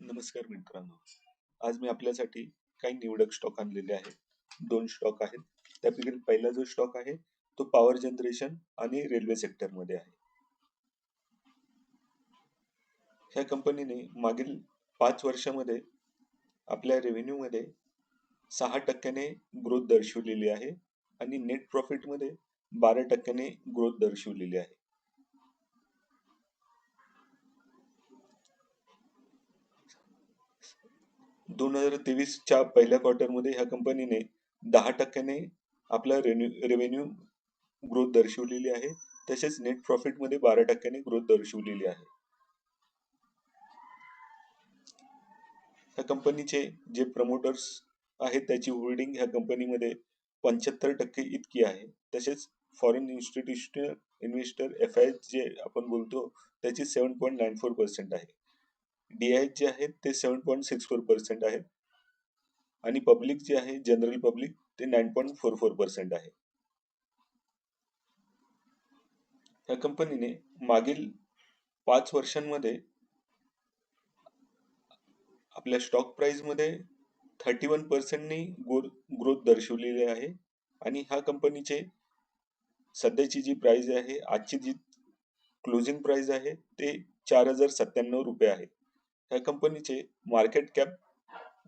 नमस्कार मित्रांनो. आज मी आपल्यासाठी काही निवडक स्टॉक आणलेले आहेत. दोन स्टॉक आहेत. त्यापैकी पहिला जो स्टॉक आहे तो पॉवर जनरेशन आणि रेल्वे सेक्टरमध्ये आहे. ह्या कंपनीने मागील 5 वर्षामध्ये आपल्या रेव्हेन्यूमध्ये 6% ग्रोथ दर्शवलेली आहे आणि नेट प्रॉफिटमध्ये 12% ग्रोथ दर्शवलेली आहे. 2023च्या पहिल्या क्वार्टरमध्ये ह्या कंपनीने 10% आपला रेव्हेन्यू ग्रोथ दर्शवलेली आहे. तसेच नेट प्रॉफिटमध्ये 12% ग्रोथ दर्शवलेली आहे. ह्या कंपनीचे जे प्रमोटर्स आहेत त्याची होल्डिंग ह्या कंपनीमध्ये 75% इतकी आहे. तसेच फॉरेन इन्स्टिट्यूशनल इन्व्हेस्टर FIs जे आपण बोलतो त्याची 7.94% आहे. DIs जे आहेत ते 7.64% आहेत आणि पब्लिक जे आहे जनरल पब्लिक ते 9.44% आहे. ह्या कंपनीने मागील 5 वर्षांमध्ये आपल्या स्टॉक प्राइस मध्ये 31% ग्रोथ दर्शवलेली आहे आणि ह्या कंपनीचे सध्याची जी प्राइस आहे, आजची जी क्लोजिंग प्राइस आहे ते 4097 रुपये आहे. ह्या कंपनीचे मार्केट कॅप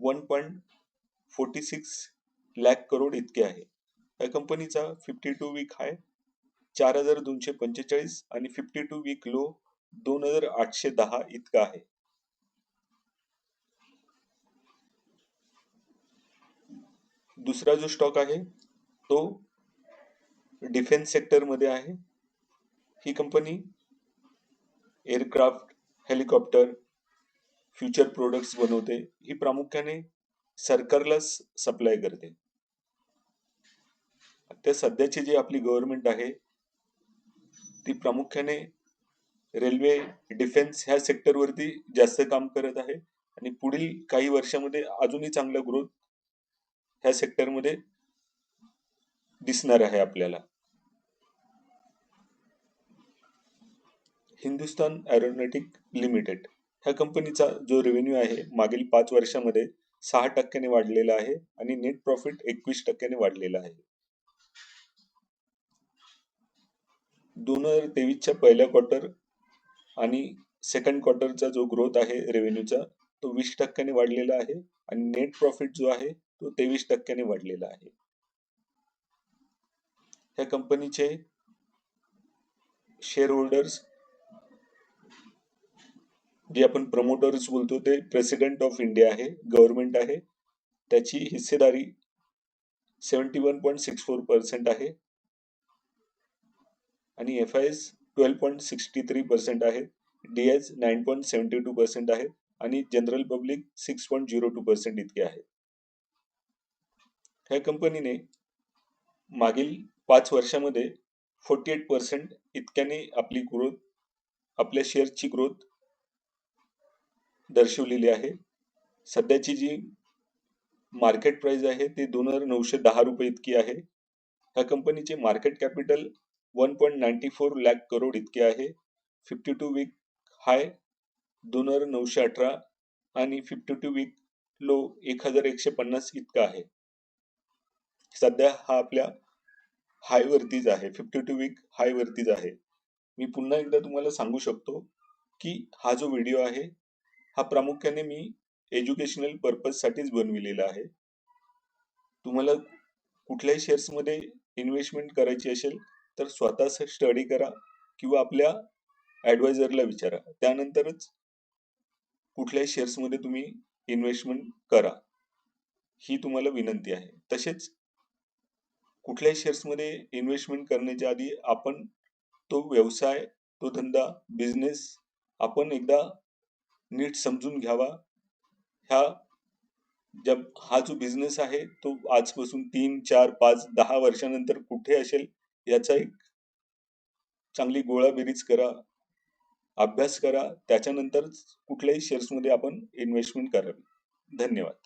1.46 लाख करोड इतके आहे. ह्या कंपनीचा 52 वीक हाय 4245 आणि 52 वीक लो 2810 इतका आहे. दुसरा जो स्टॉक आहे तो डिफेन्स सेक्टर मध्ये आहे. ही company aircraft, helicopter, future products बनवते. ही प्रामुख्याने सरकारला सप्लाय करते. आता सध्याची जी आपली गव्हर्नमेंट आहे ती प्रामुख्याने रेल्वे, डिफेन्स ह्या सेक्टर वरती जास्त काम करत आहे आणि पुढील काही वर्षामध्ये अजूनही चांगला ग्रोथ ह्या सेक्टर मध्ये दिसणार आहे आपल्याला. हिंदुस्तान एरोनॉटिक लिमिटेड ह्या कंपनीचा जो रेव्हेन्यू आहे मागील 5 वर्षामध्ये 6% वाढलेला आहे आणि नेट प्रॉफिट 21% वाढलेला आहे. 2023च्या पहिल्या क्वार्टर आणि सेकंड क्वार्टरचा जो ग्रोथ आहे रेव्हेन्यूचा तो 20% वाढलेला आहे आणि नेट प्रॉफिट जो आहे तो 23% वाढलेला आहे. ह्या कंपनीचे शेअर होल्डर्स जे आपण प्रमोटर्स बोलतो ते प्रेसिडेंट ऑफ इंडिया आहे, गव्हर्नमेंट आहे. त्याची हिस्सेदारी 71.64% आहे आणि FIs 12.63% आहे. DIs 9.72% आहे आणि जनरल पब्लिक 6.02% इतके आहे. ह्या कंपनीने मागील 5 वर्षामध्ये 48% इतक्याने आपली ग्रोथ, आपल्या शेअरची ग्रोथ दर्शवलेली आहे. सध्याची जी मार्केट प्राइस आहे ते 2910 रुपये इतकी आहे. ह्या कंपनीचे मार्केट कॅपिटल 1.94 लाख करोड इतके आहे. 52 वीक हाय 2918 आणि 52 वीक लो 1150 इतका आहे. सध्या हा आपल्या हाय वरतीच आहे, 52 वीक हाय वरतीच आहे. मी पुन्हा एकदा तुम्हाला सांगू शकतो की हा जो व्हिडिओ आहे हा प्रामुख्याने मी एज्युकेशनल पर्पज साठीच बनविलेला आहे. तुम्हाला कुठल्याही शेअर्स मध्ये इन्व्हेस्टमेंट करायची असेल तर स्वतः स्टडी करा किंवा आपल्या ऍडवायझरला विचारा, त्यानंतरच कुठल्याही शेअर्स मध्ये तुम्ही इन्व्हेस्टमेंट करा, ही तुम्हाला विनंती आहे. तसेच कुठल्याही शेअर्स मध्ये इन्व्हेस्टमेंट करण्याच्या आधी आपण तो व्यवसाय, तो धंदा, बिझनेस आपण एकदा नीट समजून घ्यावा. हा जो बिझनेस आहे तो आजपासून 3, 4, 5, 10 वर्षानंतर कुठे असेल याचा एक चांगली गोळाबेरीज करा, अभ्यास करा, त्याच्यानंतर कुठल्याही शेअर्स मध्ये आपण इन्व्हेस्टमेंट करावी. धन्यवाद.